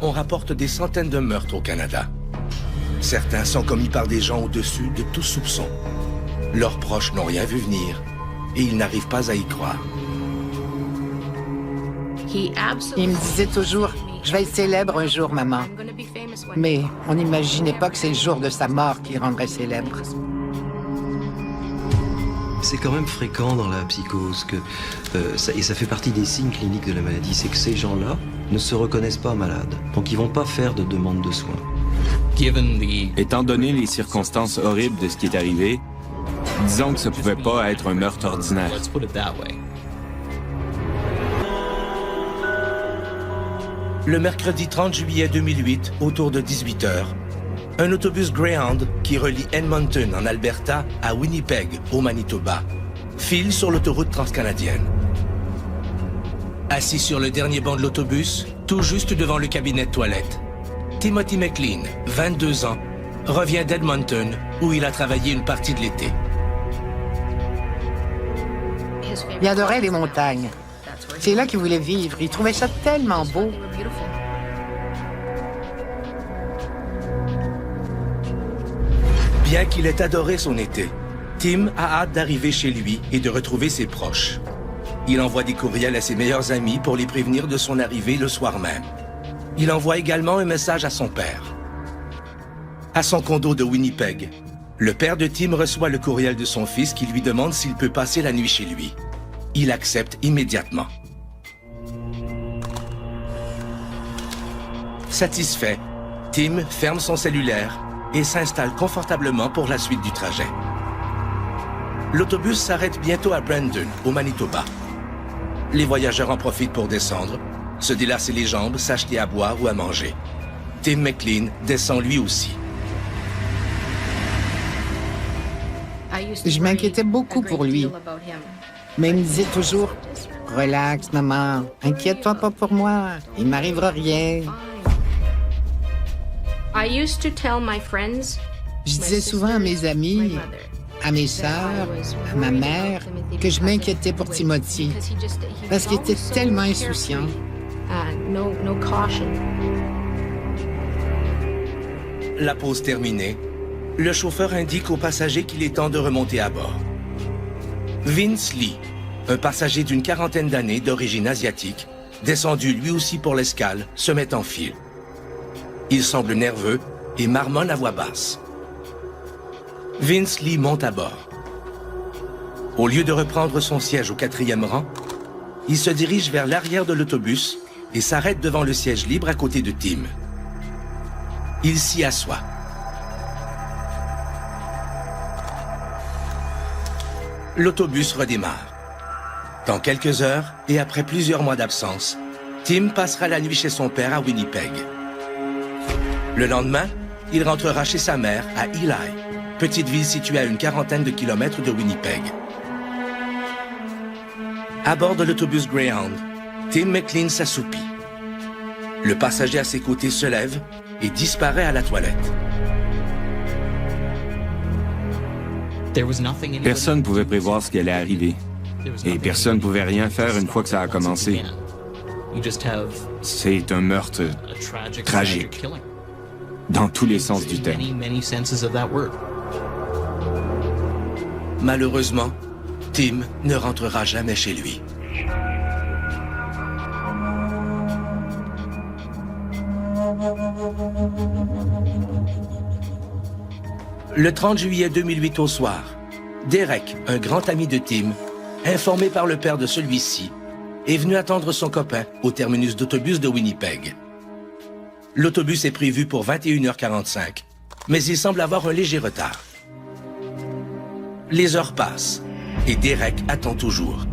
on rapporte des centaines de meurtres au Canada. Certains sont commis par des gens au-dessus de tout soupçon. Leurs proches n'ont rien vu venir et ils n'arrivent pas à y croire. Il me disait toujours, je vais être célèbre un jour, maman. Mais on n'imaginait pas que c'est le jour de sa mort qui le rendrait célèbre. C'est quand même fréquent dans la psychose et ça fait partie des signes cliniques de la maladie, c'est que ces gens-là ne se reconnaissent pas malades, donc ils vont pas faire de demande de soins. Étant donné les circonstances horribles de ce qui est arrivé, disons que ça pouvait pas être un meurtre ordinaire. Le mercredi 30 juillet 2008, autour de 18h, un autobus Greyhound qui relie Edmonton en Alberta à Winnipeg au Manitoba file sur l'autoroute transcanadienne. Assis sur le dernier banc de l'autobus, tout juste devant le cabinet de toilette, Timothy McLean, 22 ans, revient d'Edmonton où il a travaillé une partie de l'été. Il adorait les montagnes. C'est là qu'il voulait vivre. Il trouvait ça tellement beau. Bien qu'il ait adoré son été, Tim a hâte d'arriver chez lui et de retrouver ses proches. Il envoie des courriels à ses meilleurs amis pour les prévenir de son arrivée le soir même. Il envoie également un message à son père. À son condo de Winnipeg, le père de Tim reçoit le courriel de son fils qui lui demande s'il peut passer la nuit chez lui. Il accepte immédiatement. Satisfait, Tim ferme son cellulaire et s'installe confortablement pour la suite du trajet. L'autobus s'arrête bientôt à Brandon, au Manitoba. Les voyageurs en profitent pour descendre, se délasser les jambes, s'acheter à boire ou à manger. Tim McLean descend lui aussi. Je m'inquiétais beaucoup pour lui. Mais il me disait toujours, « Relax, maman, inquiète-toi pas pour moi, il m'arrivera rien. » Je disais souvent à mes amis, à mes sœurs, à ma mère, que je m'inquiétais pour Timothy, parce qu'il était tellement insouciant. La pause terminée, le chauffeur indique aux passagers qu'il est temps de remonter à bord. Vince Lee, un passager d'une quarantaine d'années d'origine asiatique, descendu lui aussi pour l'escale, se met en file. Il semble nerveux et marmonne à voix basse. Vince Lee monte à bord. Au lieu de reprendre son siège au 4e rang, il se dirige vers l'arrière de l'autobus et s'arrête devant le siège libre à côté de Tim. Il s'y assoit. L'autobus redémarre. Dans quelques heures, et après plusieurs mois d'absence, Tim passera la nuit chez son père à Winnipeg. Le lendemain, il rentrera chez sa mère à Eli, petite ville située à une quarantaine de kilomètres de Winnipeg. À bord de l'autobus Greyhound, Tim McLean s'assoupit. Le passager à ses côtés se lève et disparaît à la toilette. Personne ne pouvait prévoir ce qui allait arriver. Et personne ne pouvait rien faire une fois que ça a commencé. C'est un meurtre tragique, dans tous les sens du terme. Malheureusement, Tim ne rentrera jamais chez lui. Le 30 juillet 2008 au soir, Derek, un grand ami de Tim, informé par le père de celui-ci, est venu attendre son copain au terminus d'autobus de Winnipeg. L'autobus est prévu pour 21h45, mais il semble avoir un léger retard. Les heures passent et Derek attend toujours.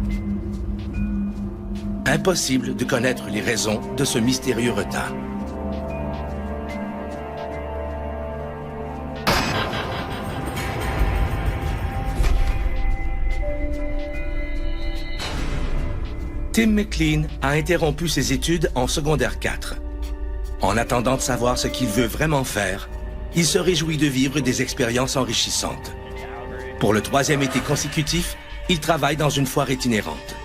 Impossible de connaître les raisons de ce mystérieux retard. Tim McLean a interrompu ses études en secondaire 4. En attendant de savoir ce qu'il veut vraiment faire, il se réjouit de vivre des expériences enrichissantes. Pour le 3e été consécutif, il travaille dans une foire itinérante.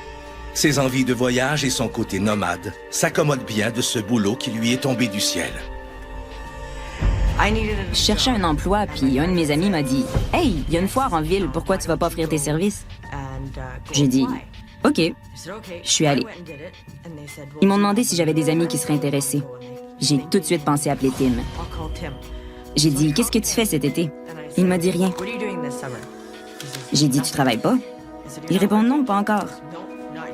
Ses envies de voyage et son côté nomade s'accommodent bien de ce boulot qui lui est tombé du ciel. Je cherchais un emploi, puis un de mes amis m'a dit « Hey, il y a une foire en ville, pourquoi tu vas pas offrir tes services? » J'ai dit « OK. » Je suis allée. Ils m'ont demandé si j'avais des amis qui seraient intéressés. J'ai tout de suite pensé à appeler Tim. J'ai dit « Qu'est-ce que tu fais cet été? » Il m'a dit rien. J'ai dit « Tu travailles pas? » Il répond « Non, pas encore. »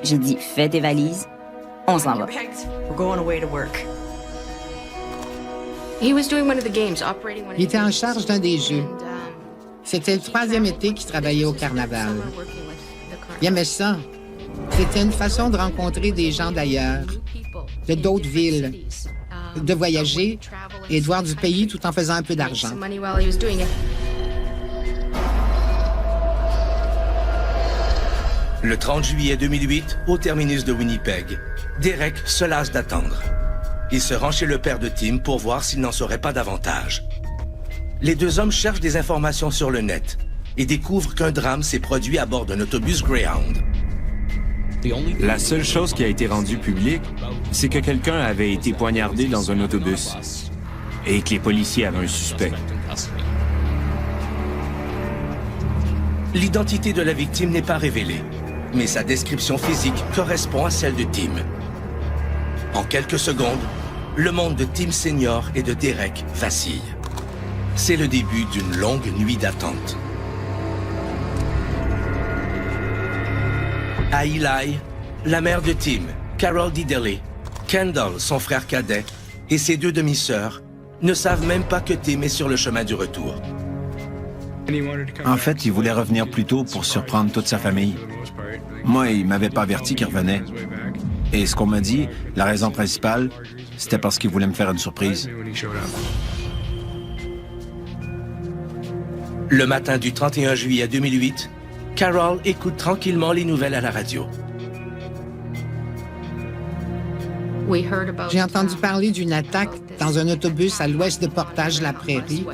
J'ai dit « Fais tes valises, on s'en va. » Il était en charge d'un des jeux. C'était le 3e été qu'il travaillait au carnaval. Il aimait ça. C'était une façon de rencontrer des gens d'ailleurs, de d'autres villes, de voyager et de voir du pays tout en faisant un peu d'argent. Le 30 juillet 2008, au terminus de Winnipeg, Derek se lasse d'attendre. Il se rend chez le père de Tim pour voir s'il n'en saurait pas davantage. Les deux hommes cherchent des informations sur le net et découvrent qu'un drame s'est produit à bord d'un autobus Greyhound. La seule chose qui a été rendue publique, c'est que quelqu'un avait été poignardé dans un autobus et que les policiers avaient un suspect. L'identité de la victime n'est pas révélée, mais sa description physique correspond à celle de Tim. En quelques secondes, le monde de Tim Senior et de Derek vacille. C'est le début d'une longue nuit d'attente. À Eli, la mère de Tim, Carol Dideley, Kendall, son frère cadet, et ses deux demi-sœurs ne savent même pas que Tim est sur le chemin du retour. En fait, il voulait revenir plus tôt pour surprendre toute sa famille. Moi, il m'avait pas averti qu'il revenait. Et ce qu'on m'a dit, la raison principale, c'était parce qu'il voulait me faire une surprise. Le matin du 31 juillet 2008, Carol écoute tranquillement les nouvelles à la radio. J'ai entendu parler d'une attaque dans un autobus à l'ouest de Portage-la-Prairie.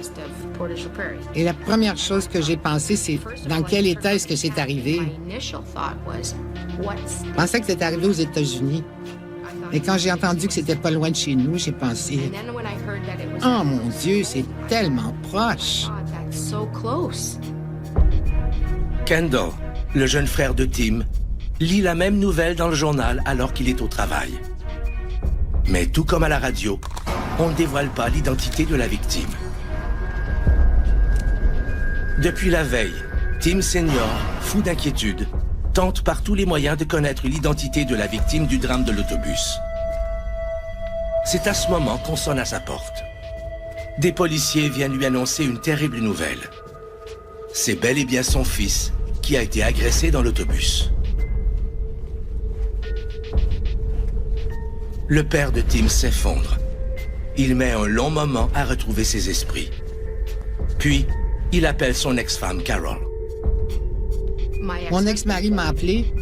Et la première chose que j'ai pensé, c'est dans quel état est-ce que c'est arrivé? Je pensais que c'était arrivé aux États-Unis. Et quand j'ai entendu que c'était pas loin de chez nous, j'ai pensé « Oh mon Dieu, c'est tellement proche! » Kendall, le jeune frère de Tim, lit la même nouvelle dans le journal alors qu'il est au travail. Mais tout comme à la radio, on ne dévoile pas l'identité de la victime. Depuis la veille, Tim Senior, fou d'inquiétude, tente par tous les moyens de connaître l'identité de la victime du drame de l'autobus. C'est à ce moment qu'on sonne à sa porte. Des policiers viennent lui annoncer une terrible nouvelle. C'est bel et bien son fils qui a été agressé dans l'autobus. Le père de Tim s'effondre. Il met un long moment à retrouver ses esprits. Puis, il appelle son ex-femme, Carol. Mon ex-mari m'a appelé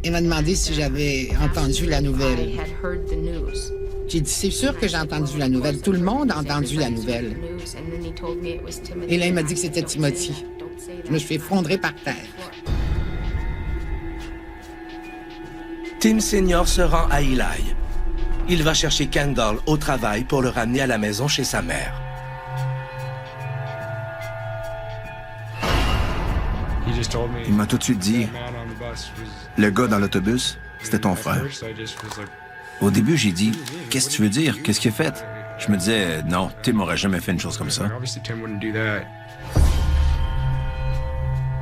et m'a demandé si j'avais entendu la nouvelle. J'ai dit, c'est sûr que j'ai entendu la nouvelle. Tout le monde a entendu la nouvelle. Et là, il m'a dit que c'était Timothy. Je me suis effondré par terre. Tim Senior se rend à Eli. Il va chercher Kendall au travail pour le ramener à la maison chez sa mère. Il m'a tout de suite dit, le gars dans l'autobus, c'était ton frère. Au début, j'ai dit, qu'est-ce que tu veux dire? Qu'est-ce qu'il a fait? Je me disais, non, Tim n'aurait jamais fait une chose comme ça.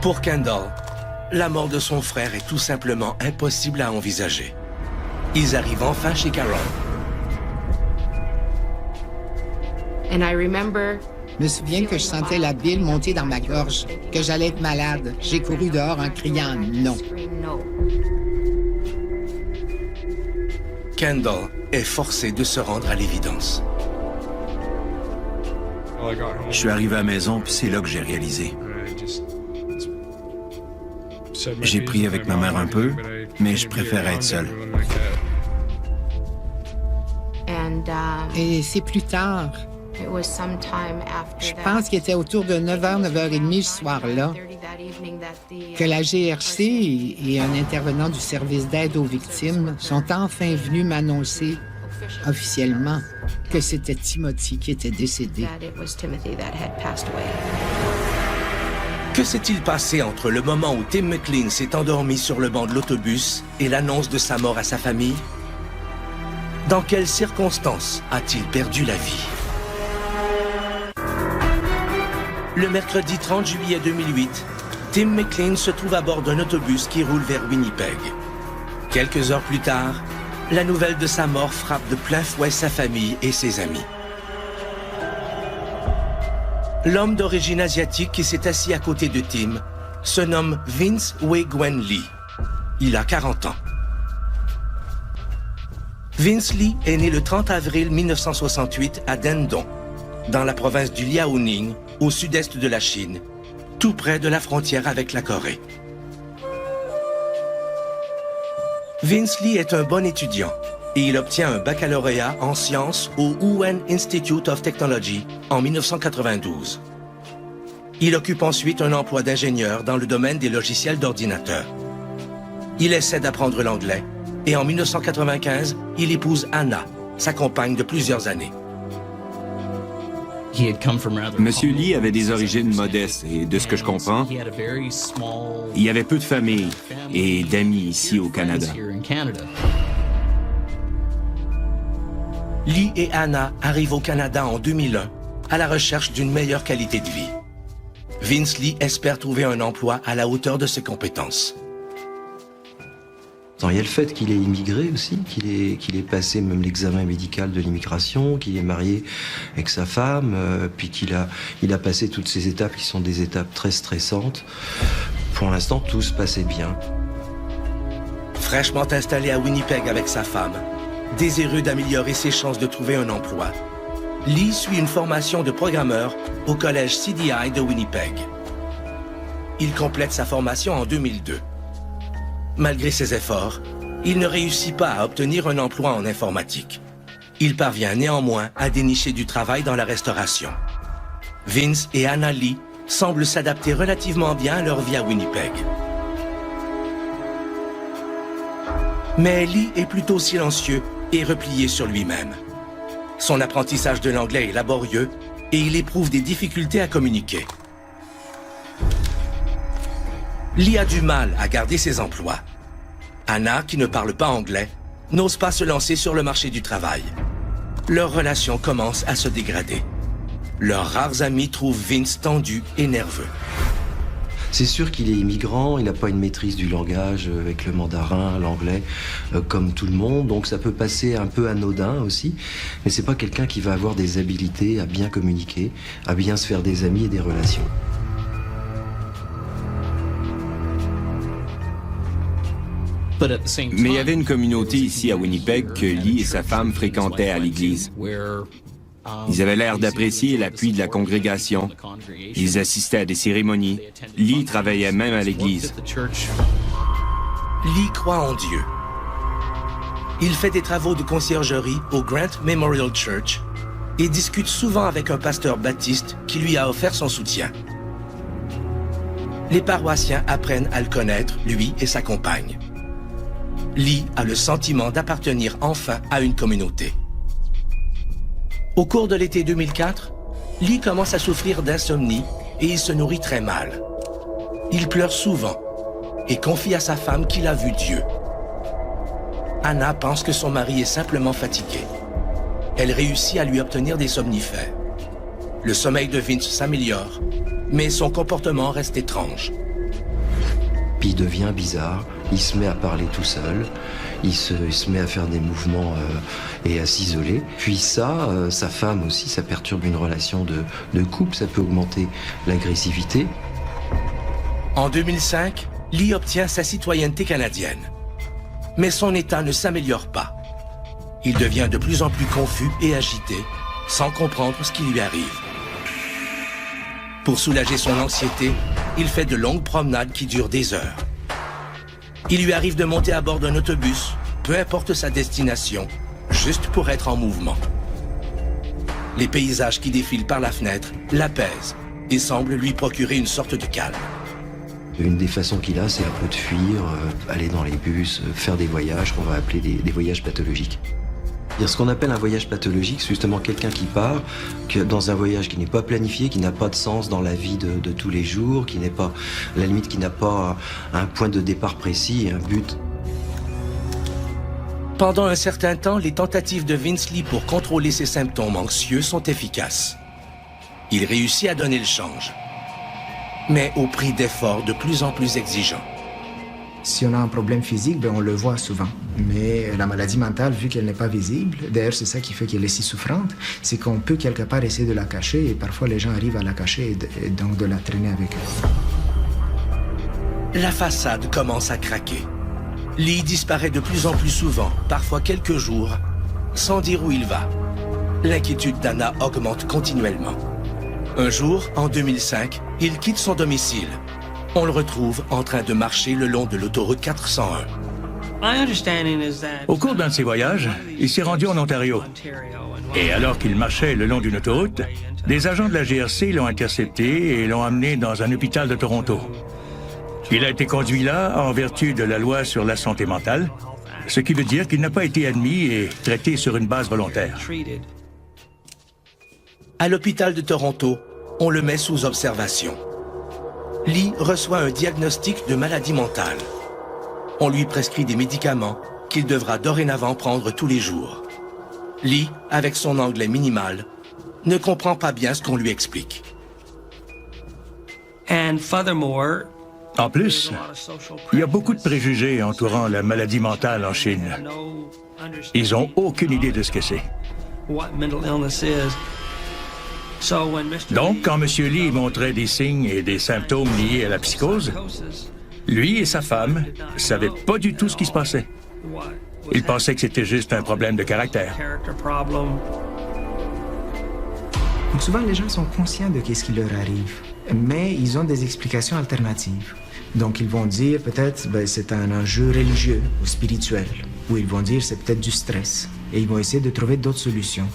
Pour Kendall, la mort de son frère est tout simplement impossible à envisager. Ils arrivent enfin chez Carol. Je me souviens que je sentais la bile monter dans ma gorge, que j'allais être malade. J'ai couru dehors en criant « non ». Kendall est forcé de se rendre à l'évidence. Je suis arrivé à la maison, puis c'est là que j'ai réalisé. J'ai prié avec ma mère un peu, mais je préférais être seul. Et c'est plus tard. Je pense qu'il était autour de 9h, 9h30 ce soir-là. que la GRC et un intervenant du service d'aide aux victimes sont enfin venus m'annoncer officiellement que c'était Timothy qui était décédé. Que s'est-il passé entre le moment où Tim McLean s'est endormi sur le banc de l'autobus et l'annonce de sa mort à sa famille? Dans quelles circonstances a-t-il perdu la vie? Le mercredi 30 juillet 2008, Tim McLean se trouve à bord d'un autobus qui roule vers Winnipeg. Quelques heures plus tard, la nouvelle de sa mort frappe de plein fouet sa famille et ses amis. L'homme d'origine asiatique qui s'est assis à côté de Tim se nomme Vince Wei-Gwen Lee. Il a 40 ans. Vince Lee est né le 30 avril 1968 à Dandong, dans la province du Liaoning, au sud-est de la Chine, tout près de la frontière avec la Corée. Vince Lee est un bon étudiant et il obtient un baccalauréat en sciences au Wuhan Institute of Technology en 1992. Il occupe ensuite un emploi d'ingénieur dans le domaine des logiciels d'ordinateur. Il essaie d'apprendre l'anglais et en 1995, il épouse Anna, sa compagne de plusieurs années. Monsieur Lee avait des origines modestes et, de ce que je comprends, il y avait peu de famille et d'amis ici au Canada. Lee et Anna arrivent au Canada en 2001 à la recherche d'une meilleure qualité de vie. Vince Lee espère trouver un emploi à la hauteur de ses compétences. Il y a le fait qu'il ait immigré aussi, qu'il ait passé même l'examen médical de l'immigration, qu'il est marié avec sa femme, puis qu'il a passé toutes ces étapes qui sont des étapes très stressantes. Pour l'instant, tout se passait bien. Fraîchement installé à Winnipeg avec sa femme, désireux d'améliorer ses chances de trouver un emploi, Lee suit une formation de programmeur au collège CDI de Winnipeg. Il complète sa formation en 2002. Malgré ses efforts, il ne réussit pas à obtenir un emploi en informatique. Il parvient néanmoins à dénicher du travail dans la restauration. Vince et Anna Lee semblent s'adapter relativement bien à leur vie à Winnipeg. Mais Lee est plutôt silencieux et replié sur lui-même. Son apprentissage de l'anglais est laborieux et il éprouve des difficultés à communiquer. Lee a du mal à garder ses emplois. Anna, qui ne parle pas anglais, n'ose pas se lancer sur le marché du travail. Leur relation commence à se dégrader. Leurs rares amis trouvent Vince tendu et nerveux. C'est sûr qu'il est immigrant, il n'a pas une maîtrise du langage avec le mandarin, l'anglais, comme tout le monde, donc ça peut passer un peu anodin aussi, mais c'est pas quelqu'un qui va avoir des habilités à bien communiquer, à bien se faire des amis et des relations. Mais il y avait une communauté ici à Winnipeg que Lee et sa femme fréquentaient à l'église. Ils avaient l'air d'apprécier l'appui de la congrégation. Ils assistaient à des cérémonies. Lee travaillait même à l'église. Lee croit en Dieu. Il fait des travaux de conciergerie au Grant Memorial Church et discute souvent avec un pasteur baptiste qui lui a offert son soutien. Les paroissiens apprennent à le connaître, lui et sa compagne. Lee a le sentiment d'appartenir enfin à une communauté. Au cours de l'été 2004, Lee commence à souffrir d'insomnie et il se nourrit très mal. Il pleure souvent et confie à sa femme qu'il a vu Dieu. Anna pense que son mari est simplement fatigué. Elle réussit à lui obtenir des somnifères. Le sommeil de Vince s'améliore, mais son comportement reste étrange. Puis il devient bizarre, il se met à parler tout seul, il se met à faire des mouvements et à s'isoler. Puis ça, sa femme aussi, ça perturbe une relation de couple, ça peut augmenter l'agressivité. En 2005, Lee obtient sa citoyenneté canadienne. Mais son état ne s'améliore pas. Il devient de plus en plus confus et agité, sans comprendre ce qui lui arrive. Pour soulager son anxiété, il fait de longues promenades qui durent des heures. Il lui arrive de monter à bord d'un autobus, peu importe sa destination, juste pour être en mouvement. Les paysages qui défilent par la fenêtre l'apaisent et semblent lui procurer une sorte de calme. Une des façons qu'il a, c'est un peu de fuir, aller dans les bus, faire des voyages qu'on va appeler des voyages pathologiques. Ce qu'on appelle un voyage pathologique, c'est justement quelqu'un qui part dans un voyage qui n'est pas planifié, qui n'a pas de sens dans la vie de tous les jours, qui n'est pas, à la limite, qui n'a pas un point de départ précis, un but. Pendant un certain temps, les tentatives de Vince Lee pour contrôler ses symptômes anxieux sont efficaces. Il réussit à donner le change, mais au prix d'efforts de plus en plus exigeants. Si on a un problème physique, on le voit souvent. Mais la maladie mentale, vu qu'elle n'est pas visible, d'ailleurs c'est ça qui fait qu'elle est si souffrante, c'est qu'on peut quelque part essayer de la cacher et parfois les gens arrivent à la cacher et donc de la traîner avec eux. La façade commence à craquer. Lee disparaît de plus en plus souvent, parfois quelques jours, sans dire où il va. L'inquiétude d'Anna augmente continuellement. Un jour, en 2005, il quitte son domicile. On le retrouve en train de marcher le long de l'autoroute 401. Au cours d'un de ses voyages, il s'est rendu en Ontario. Et alors qu'il marchait le long d'une autoroute, des agents de la GRC l'ont intercepté et l'ont amené dans un hôpital de Toronto. Il a été conduit là en vertu de la loi sur la santé mentale, ce qui veut dire qu'il n'a pas été admis et traité sur une base volontaire. À l'hôpital de Toronto, on le met sous observation. Lee reçoit un diagnostic de maladie mentale. On lui prescrit des médicaments qu'il devra dorénavant prendre tous les jours. Lee, avec son anglais minimal, ne comprend pas bien ce qu'on lui explique. En plus, il y a beaucoup de préjugés entourant la maladie mentale en Chine. Ils n'ont aucune idée de ce que c'est. Donc, quand M. Lee montrait des signes et des symptômes liés à la psychose, lui et sa femme ne savaient pas du tout ce qui se passait. Ils pensaient que c'était juste un problème de caractère. Donc souvent, les gens sont conscients de ce qui leur arrive, mais ils ont des explications alternatives. Donc, ils vont dire peut-être c'est un enjeu religieux ou spirituel, ou ils vont dire c'est peut-être du stress, et ils vont essayer de trouver d'autres solutions.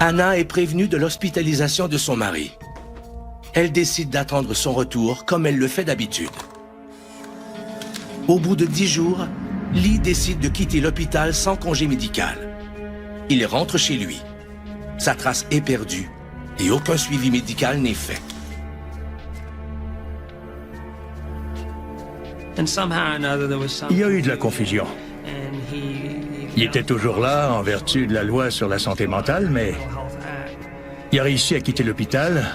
Anna est prévenue de l'hospitalisation de son mari. Elle décide d'attendre son retour comme elle le fait d'habitude. Au bout de 10 jours, Lee décide de quitter l'hôpital sans congé médical. Il rentre chez lui. Sa trace est perdue et aucun suivi médical n'est fait. Il y a eu de la confusion. Il était toujours là en vertu de la loi sur la santé mentale, mais il a réussi à quitter l'hôpital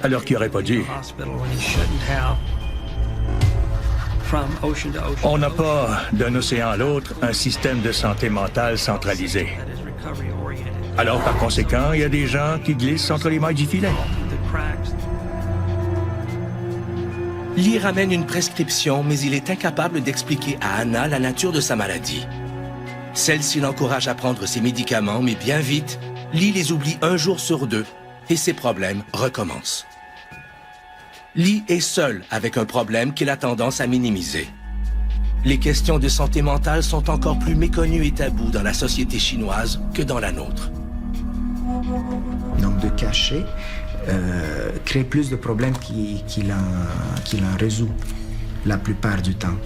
alors qu'il n'aurait pas dû. On n'a pas, d'un océan à l'autre, un système de santé mentale centralisé. Alors, par conséquent, il y a des gens qui glissent entre les mailles du filet. Lee ramène une prescription, mais il est incapable d'expliquer à Anna la nature de sa maladie. Celle-ci l'encourage à prendre ses médicaments, mais bien vite, Lee les oublie un jour sur deux et ses problèmes recommencent. Lee est seul avec un problème qu'il a tendance à minimiser. Les questions de santé mentale sont encore plus méconnues et tabous dans la société chinoise que dans la nôtre. Donc de cacher crée plus de problèmes qu'il en résout la plupart du temps.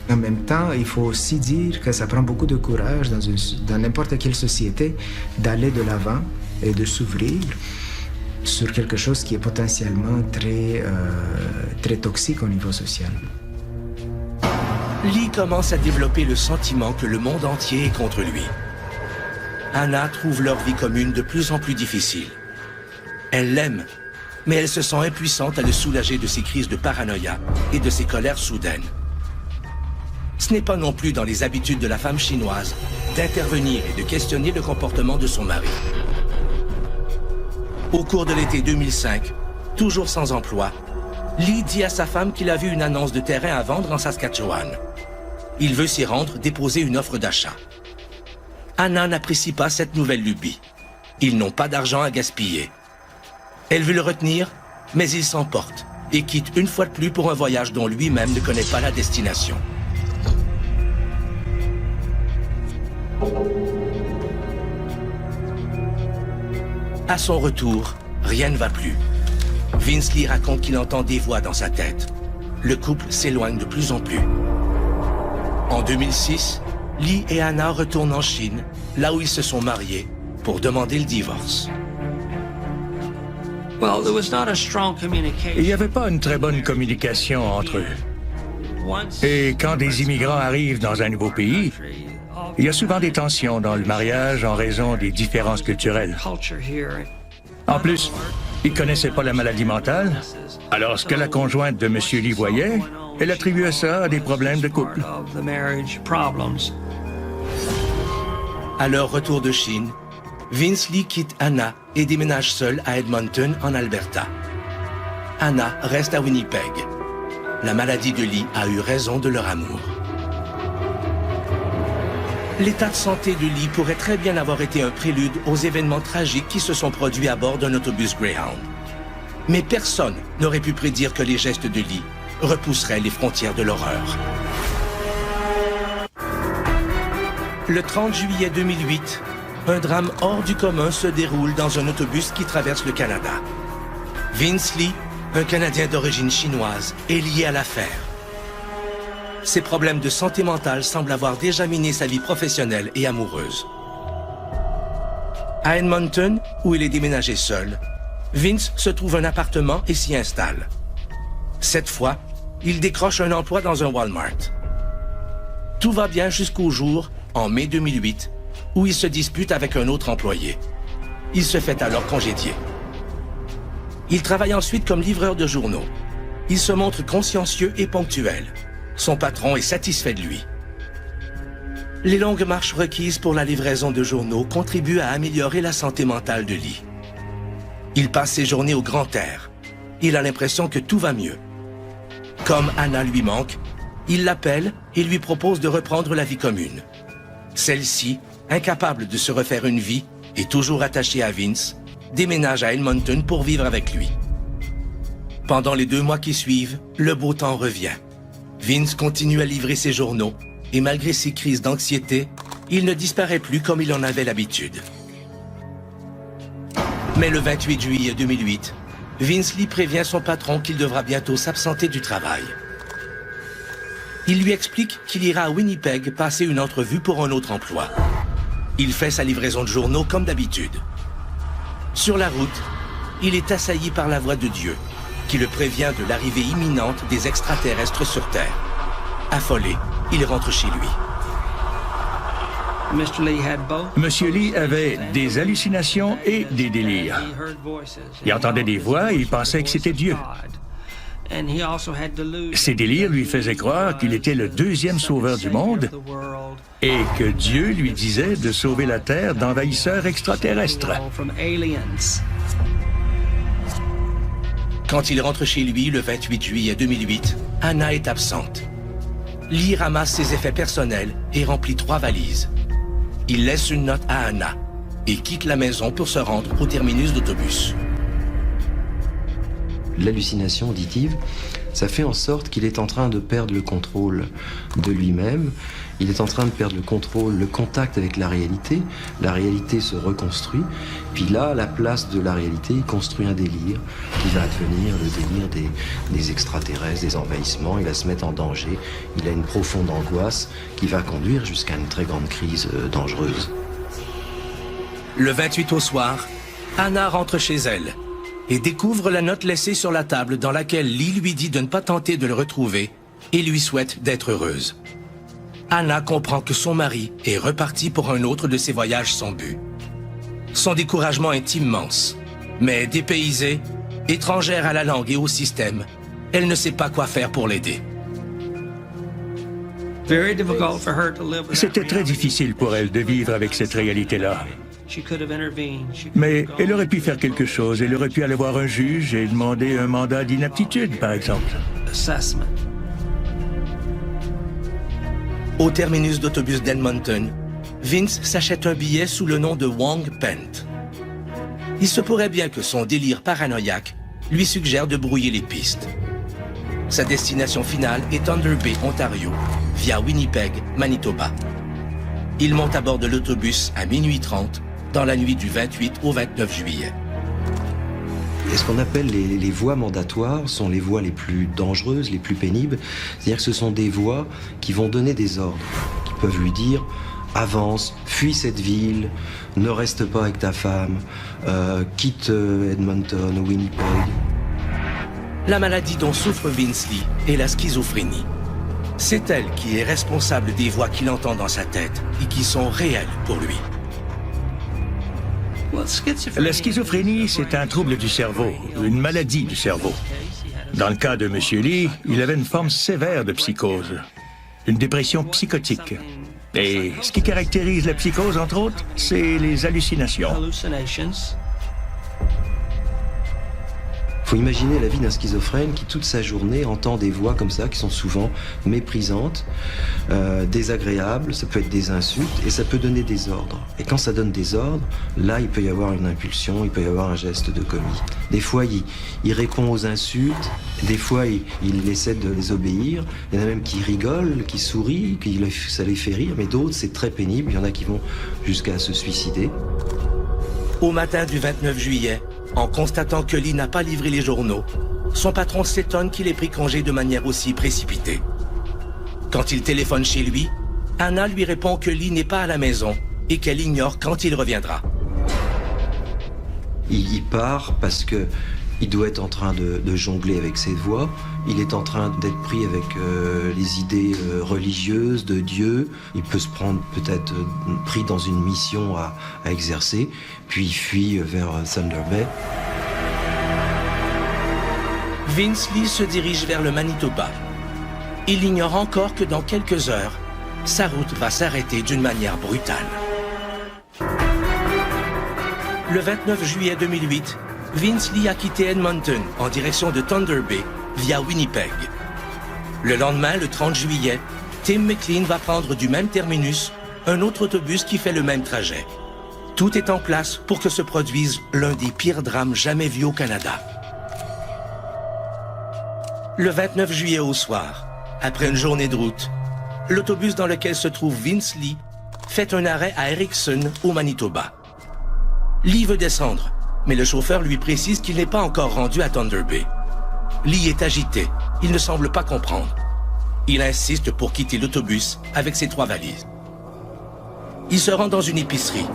En même temps, il faut aussi dire que ça prend beaucoup de courage dans n'importe quelle société d'aller de l'avant et de s'ouvrir sur quelque chose qui est potentiellement très toxique au niveau social. Lee commence à développer le sentiment que le monde entier est contre lui. Anna trouve leur vie commune de plus en plus difficile. Elle l'aime, mais elle se sent impuissante à le soulager de ses crises de paranoïa et de ses colères soudaines. Ce n'est pas non plus dans les habitudes de la femme chinoise d'intervenir et de questionner le comportement de son mari. Au cours de l'été 2005, toujours sans emploi, Lee dit à sa femme qu'il a vu une annonce de terrain à vendre en Saskatchewan. Il veut s'y rendre déposer une offre d'achat. Anna n'apprécie pas cette nouvelle lubie. Ils n'ont pas d'argent à gaspiller. Elle veut le retenir, mais il s'emporte et quitte une fois de plus pour un voyage dont lui-même ne connaît pas la destination. À son retour, rien ne va plus. Vince Lee raconte qu'il entend des voix dans sa tête. Le couple s'éloigne de plus en plus. En 2006, Lee et Anna retournent en Chine, là où ils se sont mariés, pour demander le divorce. Il n'y avait pas une très bonne communication entre eux. Et quand des immigrants arrivent dans un nouveau pays, il y a souvent des tensions dans le mariage en raison des différences culturelles. En plus, ils ne connaissaient pas la maladie mentale, alors ce que la conjointe de M. Lee voyait, elle attribuait ça à des problèmes de couple. À leur retour de Chine, Vince Lee quitte Anna et déménage seul à Edmonton, en Alberta. Anna reste à Winnipeg. La maladie de Lee a eu raison de leur amour. L'état de santé de Lee pourrait très bien avoir été un prélude aux événements tragiques qui se sont produits à bord d'un autobus Greyhound. Mais personne n'aurait pu prédire que les gestes de Lee repousseraient les frontières de l'horreur. Le 30 juillet 2008, un drame hors du commun se déroule dans un autobus qui traverse le Canada. Vince Lee, un Canadien d'origine chinoise, est lié à l'affaire. Ses problèmes de santé mentale semblent avoir déjà miné sa vie professionnelle et amoureuse. À Edmonton, où il est déménagé seul, Vince se trouve un appartement et s'y installe. Cette fois, il décroche un emploi dans un Walmart. Tout va bien jusqu'au jour, en mai 2008, où il se dispute avec un autre employé. Il se fait alors congédier. Il travaille ensuite comme livreur de journaux. Il se montre consciencieux et ponctuel. Son patron est satisfait de lui. Les longues marches requises pour la livraison de journaux contribuent à améliorer la santé mentale de Lee. Il passe ses journées au grand air. Il a l'impression que tout va mieux. Comme Anna lui manque, il l'appelle et lui propose de reprendre la vie commune. Celle-ci, incapable de se refaire une vie et toujours attachée à Vince, déménage à Edmonton pour vivre avec lui. Pendant les 2 mois qui suivent, le beau temps revient. Vince continue à livrer ses journaux et malgré ses crises d'anxiété, il ne disparaît plus comme il en avait l'habitude. Mais le 28 juillet 2008, Vince Lee prévient son patron qu'il devra bientôt s'absenter du travail. Il lui explique qu'il ira à Winnipeg passer une entrevue pour un autre emploi. Il fait sa livraison de journaux comme d'habitude. Sur la route, il est assailli par la voix de Dieu, qui le prévient de l'arrivée imminente des extraterrestres sur Terre. Affolé, il rentre chez lui. Monsieur Lee avait des hallucinations et des délires. Il entendait des voix et il pensait que c'était Dieu. Ces délires lui faisaient croire qu'il était le 2e sauveur du monde et que Dieu lui disait de sauver la Terre d'envahisseurs extraterrestres. Quand il rentre chez lui le 28 juillet 2008, Anna est absente. Lee ramasse ses effets personnels et remplit 3 valises. Il laisse une note à Anna et quitte la maison pour se rendre au terminus d'autobus. L'hallucination auditive, ça fait en sorte qu'il est en train de perdre le contrôle de lui-même. Il est en train de perdre le contrôle, le contact avec la réalité. La réalité se reconstruit. Puis là, à la place de la réalité, il construit un délire qui va devenir le délire des extraterrestres, des envahissements. Il va se mettre en danger. Il a une profonde angoisse qui va conduire jusqu'à une très grande crise dangereuse. Le 28 au soir, Anna rentre chez elle et découvre la note laissée sur la table dans laquelle Lee lui dit de ne pas tenter de le retrouver et lui souhaite d'être heureuse. Anna comprend que son mari est reparti pour un autre de ses voyages sans but. Son découragement est immense, mais dépaysée, étrangère à la langue et au système, elle ne sait pas quoi faire pour l'aider. C'était très difficile pour elle de vivre avec cette réalité-là. Mais elle aurait pu faire quelque chose. Elle aurait pu aller voir un juge et demander un mandat d'inaptitude, par exemple. Au terminus d'autobus d'Edmonton, Vince s'achète un billet sous le nom de Wong Pent. Il se pourrait bien que son délire paranoïaque lui suggère de brouiller les pistes. Sa destination finale est Thunder Bay, Ontario, via Winnipeg, Manitoba. Il monte à bord de l'autobus à minuit 30, dans la nuit du 28 au 29 juillet. Et ce qu'on appelle les voies mandatoires sont les voies les plus dangereuses, les plus pénibles. C'est-à-dire que ce sont des voies qui vont donner des ordres, qui peuvent lui dire « avance, fuis cette ville, ne reste pas avec ta femme, quitte Edmonton ou Winnipeg ». La maladie dont souffre Vince Lee est la schizophrénie. C'est elle qui est responsable des voix qu'il entend dans sa tête et qui sont réelles pour lui. La schizophrénie, c'est un trouble du cerveau, une maladie du cerveau. Dans le cas de M. Lee, il avait une forme sévère de psychose, une dépression psychotique. Et ce qui caractérise la psychose, entre autres, c'est les hallucinations. Il faut imaginer la vie d'un schizophrène qui, toute sa journée, entend des voix comme ça, qui sont souvent méprisantes, désagréables, ça peut être des insultes, et ça peut donner des ordres. Et quand ça donne des ordres, là, il peut y avoir une impulsion, il peut y avoir un geste de commis. Des fois, il répond aux insultes, des fois, il essaie de les obéir. Il y en a même qui rigolent, qui sourient, ça les fait rire, mais d'autres, c'est très pénible. Il y en a qui vont jusqu'à se suicider. Au matin du 29 juillet, en constatant que Lee n'a pas livré les journaux, son patron s'étonne qu'il ait pris congé de manière aussi précipitée. Quand il téléphone chez lui, Anna lui répond que Lee n'est pas à la maison et qu'elle ignore quand il reviendra. Il part parce que il doit être en train de jongler avec ses voix. Il est en train d'être pris avec les idées religieuses de Dieu. Il peut se prendre peut-être pris dans une mission à exercer. Puis il fuit vers Thunder Bay. Vince Lee se dirige vers le Manitoba. Il ignore encore que dans quelques heures, sa route va s'arrêter d'une manière brutale. Le 29 juillet 2008, Vince Lee a quitté Edmonton en direction de Thunder Bay via Winnipeg. Le lendemain, le 30 juillet, Tim McLean va prendre du même terminus un autre autobus qui fait le même trajet. Tout est en place pour que se produise l'un des pires drames jamais vus au Canada. Le 29 juillet au soir, après une journée de route, l'autobus dans lequel se trouve Vince Lee fait un arrêt à Erickson, au Manitoba. Lee veut descendre, mais le chauffeur lui précise qu'il n'est pas encore rendu à Thunder Bay. Lee est agité, il ne semble pas comprendre. Il insiste pour quitter l'autobus avec ses 3 valises. Il se rend dans une épicerie.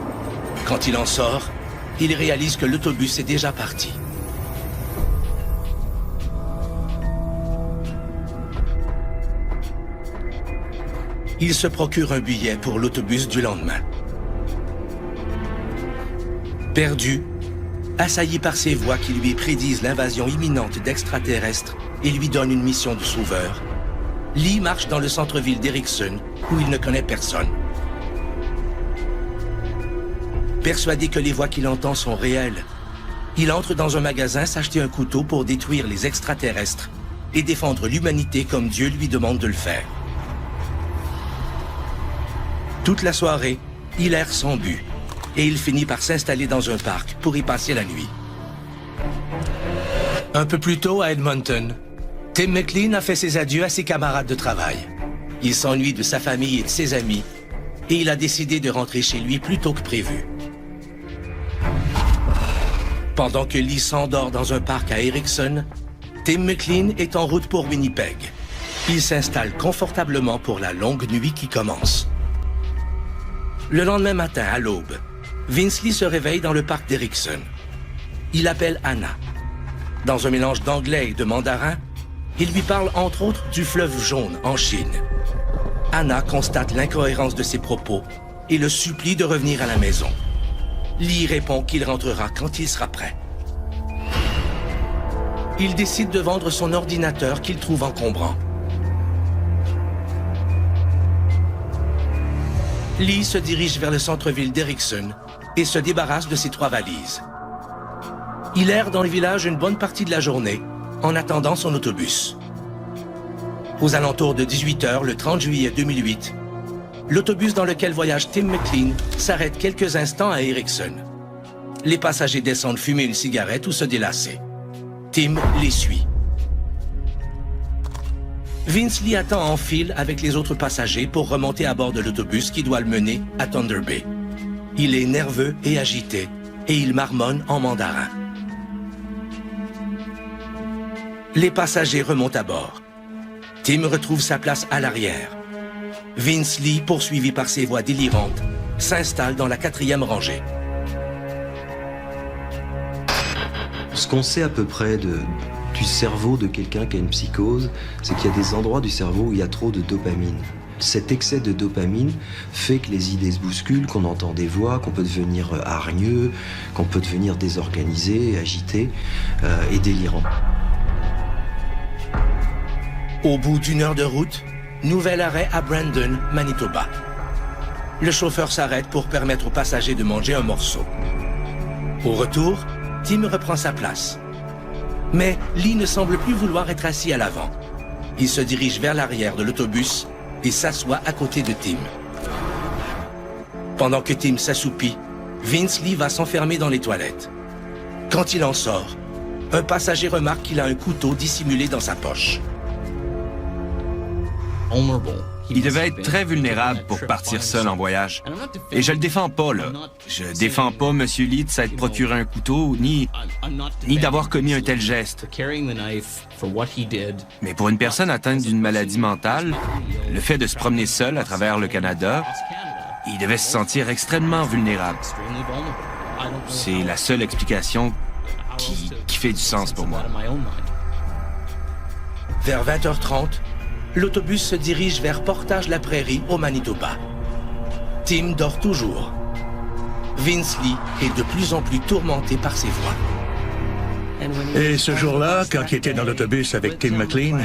Quand il en sort, il réalise que l'autobus est déjà parti. Il se procure un billet pour l'autobus du lendemain. Perdu, assailli par ces voix qui lui prédisent l'invasion imminente d'extraterrestres et lui donnent une mission de sauveur, Lee marche dans le centre-ville d'Erickson, où il ne connaît personne. Persuadé que les voix qu'il entend sont réelles, il entre dans un magasin s'acheter un couteau pour détruire les extraterrestres et défendre l'humanité comme Dieu lui demande de le faire. Toute la soirée, il erre sans but et il finit par s'installer dans un parc pour y passer la nuit. Un peu plus tôt, à Edmonton, Tim McLean a fait ses adieux à ses camarades de travail. Il s'ennuie de sa famille et de ses amis et il a décidé de rentrer chez lui plus tôt que prévu. Pendant que Lee s'endort dans un parc à Erickson, Tim McLean est en route pour Winnipeg. Il s'installe confortablement pour la longue nuit qui commence. Le lendemain matin, à l'aube, Vince Lee se réveille dans le parc d'Erickson. Il appelle Anna. Dans un mélange d'anglais et de mandarin, il lui parle entre autres du fleuve jaune en Chine. Anna constate l'incohérence de ses propos et le supplie de revenir à la maison. Lee répond qu'il rentrera quand il sera prêt. Il décide de vendre son ordinateur qu'il trouve encombrant. Lee se dirige vers le centre-ville d'Erickson et se débarrasse de ses 3 valises. Il erre dans le village une bonne partie de la journée en attendant son autobus. Aux alentours de 18h, le 30 juillet 2008, l'autobus dans lequel voyage Tim McLean s'arrête quelques instants à Erickson. Les passagers descendent fumer une cigarette ou se délasser. Tim les suit. Vince Lee attend en file avec les autres passagers pour remonter à bord de l'autobus qui doit le mener à Thunder Bay. Il est nerveux et agité et il marmonne en mandarin. Les passagers remontent à bord. Tim retrouve sa place à l'arrière. Vince Lee, poursuivi par ses voix délirantes, s'installe dans la 4e rangée. Ce qu'on sait à peu près du cerveau de quelqu'un qui a une psychose, c'est qu'il y a des endroits du cerveau où il y a trop de dopamine. Cet excès de dopamine fait que les idées se bousculent, qu'on entend des voix, qu'on peut devenir hargneux, qu'on peut devenir désorganisé, agité et délirant. Au bout d'1 heure de route, nouvel arrêt à Brandon, Manitoba. Le chauffeur s'arrête pour permettre aux passagers de manger un morceau. Au retour, Tim reprend sa place. Mais Lee ne semble plus vouloir être assis à l'avant. Il se dirige vers l'arrière de l'autobus et s'assoit à côté de Tim. Pendant que Tim s'assoupit, Vince Lee va s'enfermer dans les toilettes. Quand il en sort, un passager remarque qu'il a un couteau dissimulé dans sa poche. Il devait être très vulnérable pour partir seul en voyage. Et je le défends pas, là. Je défends pas M. Lee de s'être procuré un couteau, ni d'avoir commis un tel geste. Mais pour une personne atteinte d'une maladie mentale, le fait de se promener seul à travers le Canada, il devait se sentir extrêmement vulnérable. C'est la seule explication qui fait du sens pour moi. Vers 20h30, l'autobus se dirige vers Portage-la-Prairie, au Manitoba. Tim dort toujours. Vince Lee est de plus en plus tourmenté par ses voix. Et ce jour-là, quand il était dans l'autobus avec Tim McLean,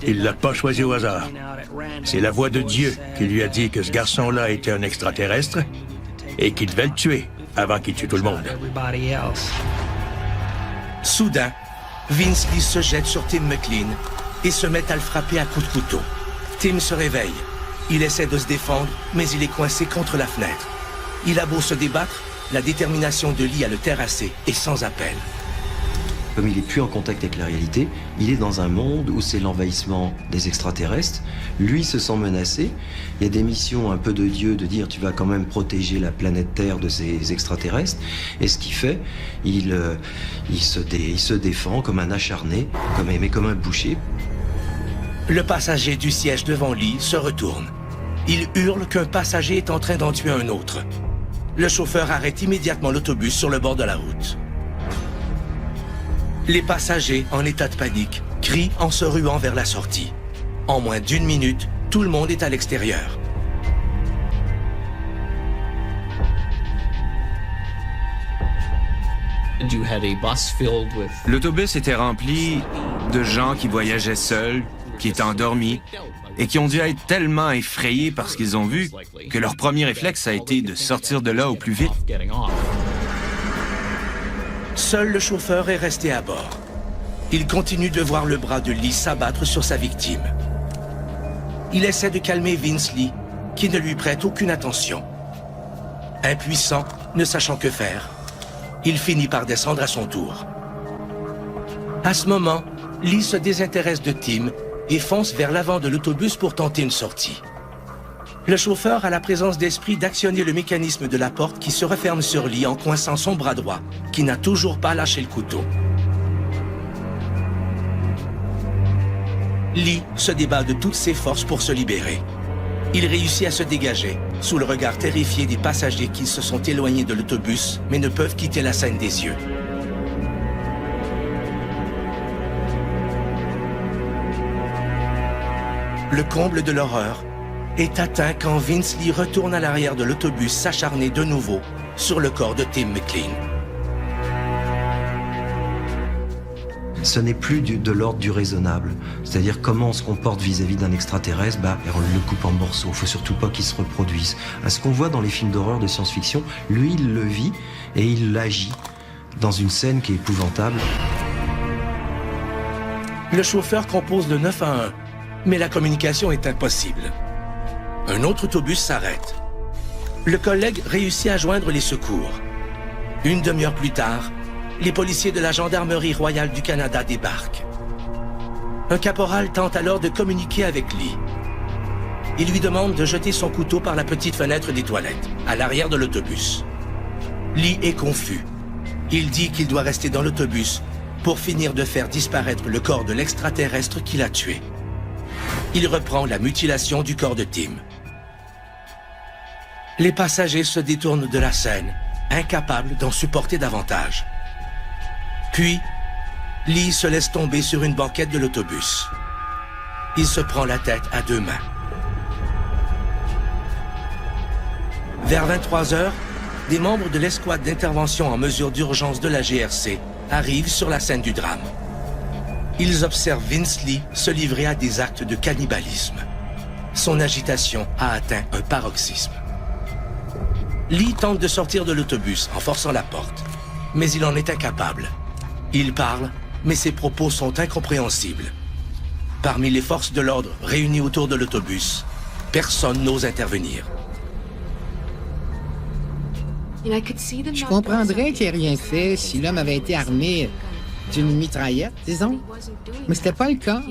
il l'a pas choisi au hasard. C'est la voix de Dieu qui lui a dit que ce garçon-là était un extraterrestre et qu'il devait le tuer avant qu'il tue tout le monde. Soudain, Vince Lee se jette sur Tim McLean et se met à le frapper à coups de couteau. Tim se réveille. Il essaie de se défendre, mais il est coincé contre la fenêtre. Il a beau se débattre, la détermination de Lee à le terrasser est sans appel. Comme il n'est plus en contact avec la réalité, il est dans un monde où c'est l'envahissement des extraterrestres. Lui se sent menacé. Il y a des missions un peu de Dieu de dire tu vas quand même protéger la planète Terre de ces extraterrestres. Et ce qu'il fait, il se défend comme un acharné, comme un boucher. Le passager du siège devant Lee se retourne. Il hurle qu'un passager est en train d'en tuer un autre. Le chauffeur arrête immédiatement l'autobus sur le bord de la route. Les passagers, en état de panique, crient en se ruant vers la sortie. En moins d'1 minute, tout le monde est à l'extérieur. L'autobus était rempli de gens qui voyageaient seuls, qui étaient endormis, et qui ont dû être tellement effrayés par ce qu'ils ont vu que leur premier réflexe a été de sortir de là au plus vite. Seul le chauffeur est resté à bord. Il continue de voir le bras de Lee s'abattre sur sa victime. Il essaie de calmer Vince Lee, qui ne lui prête aucune attention. Impuissant, ne sachant que faire, il finit par descendre à son tour. À ce moment, Lee se désintéresse de Tim et fonce vers l'avant de l'autobus pour tenter une sortie. Le chauffeur a la présence d'esprit d'actionner le mécanisme de la porte qui se referme sur Lee en coinçant son bras droit, qui n'a toujours pas lâché le couteau. Lee se débat de toutes ses forces pour se libérer. Il réussit à se dégager, sous le regard terrifié des passagers qui se sont éloignés de l'autobus, mais ne peuvent quitter la scène des yeux. Le comble de l'horreur est atteint quand Vince Lee retourne à l'arrière de l'autobus s'acharner de nouveau sur le corps de Tim McLean. Ce n'est plus de l'ordre du raisonnable. C'est-à-dire comment on se comporte vis-à-vis d'un extraterrestre, on le coupe en morceaux, il ne faut surtout pas qu'il se reproduise. Ce qu'on voit dans les films d'horreur de science-fiction, lui il le vit et il l'agit dans une scène qui est épouvantable. Le chauffeur compose le 911, mais la communication est impossible. Un autre autobus s'arrête. Le collègue réussit à joindre les secours. Une demi-heure plus tard, les policiers de la Gendarmerie royale du Canada débarquent. Un caporal tente alors de communiquer avec Lee. Il lui demande de jeter son couteau par la petite fenêtre des toilettes, à l'arrière de l'autobus. Lee est confus. Il dit qu'il doit rester dans l'autobus pour finir de faire disparaître le corps de l'extraterrestre qui l'a tué. Il reprend la mutilation du corps de Tim. Les passagers se détournent de la scène, incapables d'en supporter davantage. Puis, Lee se laisse tomber sur une banquette de l'autobus. Il se prend la tête à 2 mains. Vers 23 heures, des membres de l'escouade d'intervention en mesure d'urgence de la GRC arrivent sur la scène du drame. Ils observent Vince Lee se livrer à des actes de cannibalisme. Son agitation a atteint un paroxysme. Lee tente de sortir de l'autobus en forçant la porte, mais il en est incapable. Il parle, mais ses propos sont incompréhensibles. Parmi les forces de l'ordre réunies autour de l'autobus, personne n'ose intervenir. Je comprendrais qu'il n'ait rien fait si l'homme avait été armé d'une mitraillette, disons. Mais c'était pas le cas.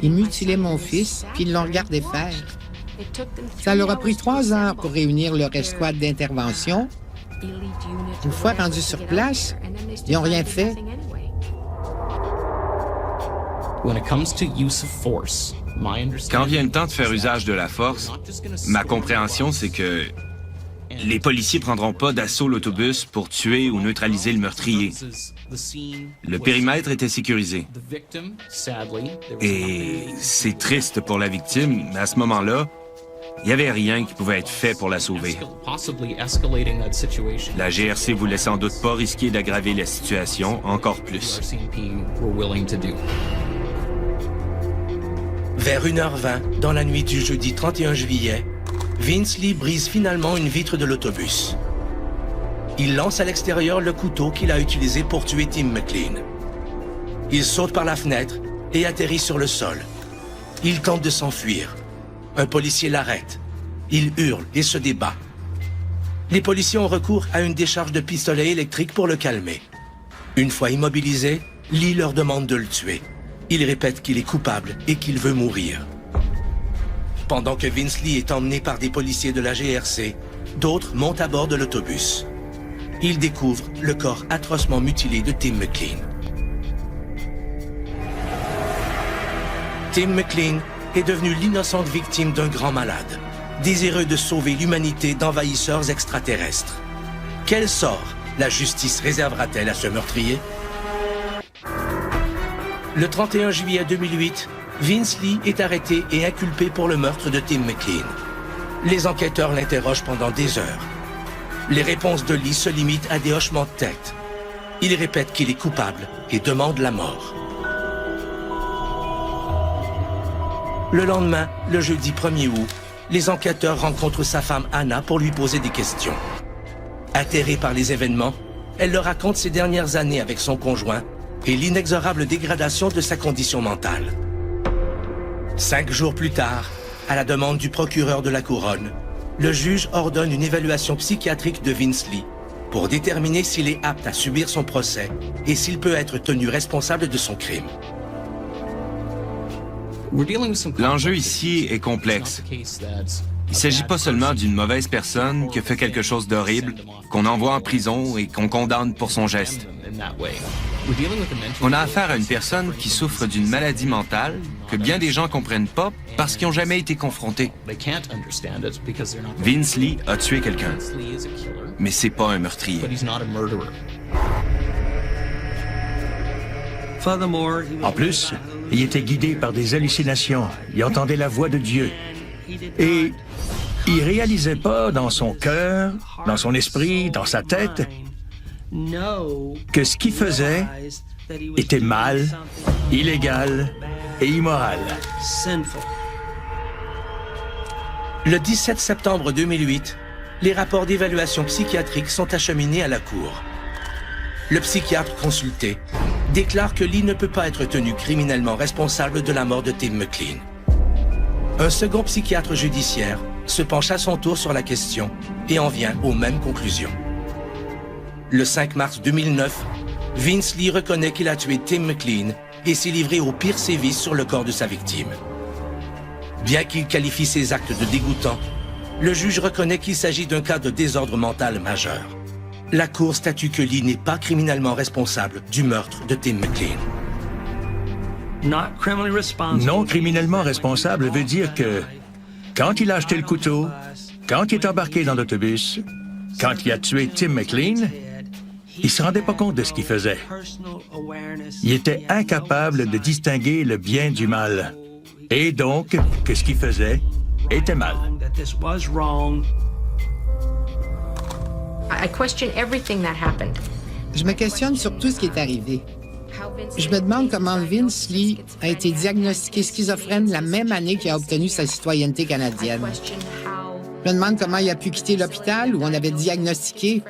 Ils mutilaient mon fils, puis ils l'ont regardé faire. Ça leur a pris 3 heures pour réunir leur escouade d'intervention. Une fois rendus sur place, ils n'ont rien fait. Quand vient le temps de faire usage de la force, ma compréhension, c'est que les policiers prendront pas d'assaut l'autobus pour tuer ou neutraliser le meurtrier. Le périmètre était sécurisé. Et c'est triste pour la victime, mais à ce moment-là, il n'y avait rien qui pouvait être fait pour la sauver. La GRC voulait sans doute pas risquer d'aggraver la situation encore plus. Vers 1h20, dans la nuit du jeudi 31 juillet, Vince Lee brise finalement une vitre de l'autobus. Il lance à l'extérieur le couteau qu'il a utilisé pour tuer Tim McLean. Il saute par la fenêtre et atterrit sur le sol. Il tente de s'enfuir. Un policier l'arrête. Il hurle et se débat. Les policiers ont recours à une décharge de pistolet électrique pour le calmer. Une fois immobilisé, Lee leur demande de le tuer. Il répète qu'il est coupable et qu'il veut mourir. Pendant que Vince Lee est emmené par des policiers de la GRC, d'autres montent à bord de l'autobus. Ils découvrent le corps atrocement mutilé de Tim McLean. Tim McLean est devenu l'innocente victime d'un grand malade, désireux de sauver l'humanité d'envahisseurs extraterrestres. Quel sort la justice réservera-t-elle à ce meurtrier? Le 31 juillet 2008, Vince Lee est arrêté et inculpé pour le meurtre de Tim McLean. Les enquêteurs l'interrogent pendant des heures. Les réponses de Lee se limitent à des hochements de tête. Il répète qu'il est coupable et demande la mort. Le lendemain, le jeudi 1er août, les enquêteurs rencontrent sa femme Anna pour lui poser des questions. Atterrée par les événements, elle leur raconte ses dernières années avec son conjoint et l'inexorable dégradation de sa condition mentale. 5 jours plus tard, à la demande du procureur de la Couronne, le juge ordonne une évaluation psychiatrique de Vince Lee pour déterminer s'il est apte à subir son procès et s'il peut être tenu responsable de son crime. L'enjeu ici est complexe. Il ne s'agit pas seulement d'une mauvaise personne qui a fait quelque chose d'horrible, qu'on envoie en prison et qu'on condamne pour son geste. On a affaire à une personne qui souffre d'une maladie mentale que bien des gens comprennent pas parce qu'ils n'ont jamais été confrontés. Vince Lee a tué quelqu'un, mais c'est pas un meurtrier. En plus, il était guidé par des hallucinations. Il entendait la voix de Dieu. Et il réalisait pas dans son cœur, dans son esprit, dans sa tête, que ce qu'il faisait était mal, illégal et immoral. Le 17 septembre 2008, les rapports d'évaluation psychiatrique sont acheminés à la Cour. Le psychiatre consulté déclare que Lee ne peut pas être tenu criminellement responsable de la mort de Tim McLean. Un second psychiatre judiciaire se penche à son tour sur la question et en vient aux mêmes conclusions. Le 5 mars 2009, Vince Lee reconnaît qu'il a tué Tim McLean et s'est livré aux pires sévices sur le corps de sa victime. Bien qu'il qualifie ces actes de dégoûtants, le juge reconnaît qu'il s'agit d'un cas de désordre mental majeur. la Cour statue que Lee n'est pas criminellement responsable du meurtre de Tim McLean. Non criminellement responsable veut dire que quand il a acheté le couteau, quand il est embarqué dans l'autobus, quand il a tué Tim McLean, il ne se rendait pas compte de ce qu'il faisait. Il était incapable de distinguer le bien du mal. Et donc, que ce qu'il faisait était mal. Je me questionne sur tout ce qui est arrivé. Je me demande comment Vince Lee a été diagnostiqué schizophrène la même année qu'il a obtenu sa citoyenneté canadienne. Je me demande comment il a pu quitter l'hôpital où on avait diagnostiqué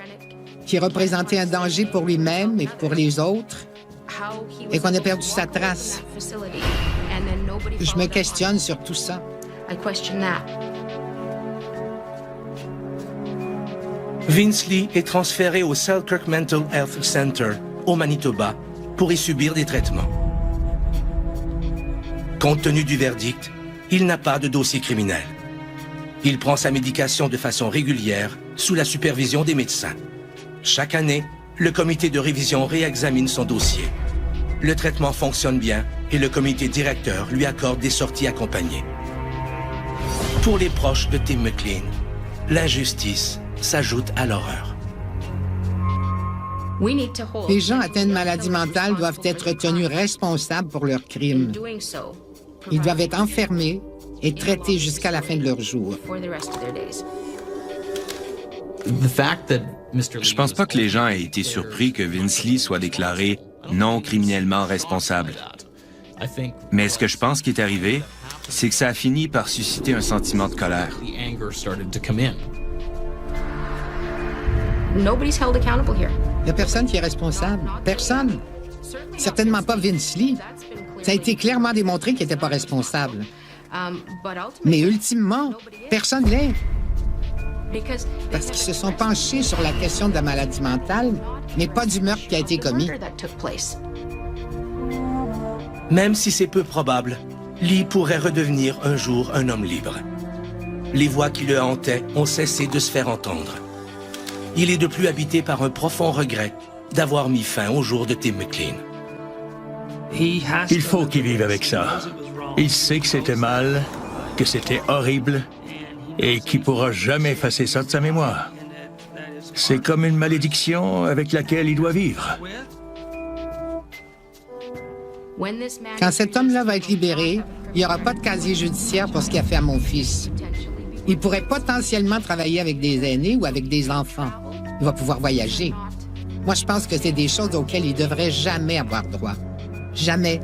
qu'il représentait un danger pour lui-même et pour les autres et qu'on a perdu sa trace. Je me questionne sur tout ça. Vince Lee est transféré au Selkirk Mental Health Center, au Manitoba, pour y subir des traitements. Compte tenu du verdict, il n'a pas de dossier criminel. Il prend sa médication de façon régulière, sous la supervision des médecins. Chaque année, le comité de révision réexamine son dossier. Le traitement fonctionne bien et le comité directeur lui accorde des sorties accompagnées. Pour les proches de Tim McLean, l'injustice s'ajoute à l'horreur. Les gens atteints de maladie mentale doivent être tenus responsables pour leurs crimes. Ils doivent être enfermés et traités jusqu'à la fin de leur jour. Je pense pas que les gens aient été surpris que Vince Lee soit déclaré non criminellement responsable. Mais ce que je pense qui est arrivé, c'est que ça a fini par susciter un sentiment de colère. Il n'y a personne qui est responsable. Personne. Certainement pas Vince Lee. Ça a été clairement démontré qu'il n'était pas responsable. Mais ultimement, personne l'est. Parce qu'ils se sont penchés sur la question de la maladie mentale, mais pas du meurtre qui a été commis. Même si c'est peu probable, Lee pourrait redevenir un jour un homme libre. Les voix qui le hantaient ont cessé de se faire entendre. Il est de plus habité par un profond regret d'avoir mis fin au jour de Tim McLean. Il faut qu'il vive avec ça. Il sait que c'était mal, que c'était horrible, et qu'il ne pourra jamais effacer ça de sa mémoire. C'est comme une malédiction avec laquelle il doit vivre. Quand cet homme-là va être libéré, il n'y aura pas de casier judiciaire pour ce qu'il a fait à mon fils. Il pourrait potentiellement travailler avec des aînés ou avec des enfants. Il va pouvoir voyager. Moi, je pense que c'est des choses auxquelles il ne devrait jamais avoir droit. Jamais.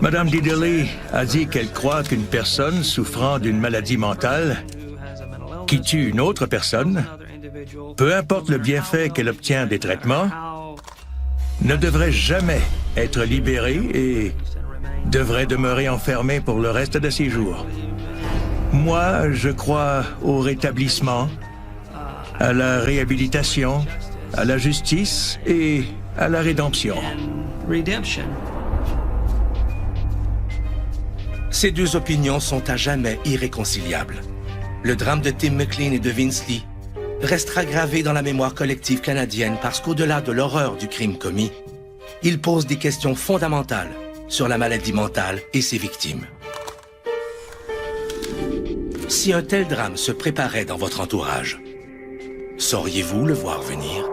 Madame Dideley a dit qu'elle croit qu'une personne souffrant d'une maladie mentale qui tue une autre personne, peu importe le bienfait qu'elle obtient des traitements, ne devrait jamais être libérée et devrait demeurer enfermée pour le reste de ses jours. Moi, je crois au rétablissement, à la réhabilitation, à la justice et à la rédemption. Ces deux opinions sont à jamais irréconciliables. Le drame de Tim McLean et de Vince Lee restera gravé dans la mémoire collective canadienne parce qu'au-delà de l'horreur du crime commis, il pose des questions fondamentales sur la maladie mentale et ses victimes. Si un tel drame se préparait dans votre entourage, sauriez-vous le voir venir?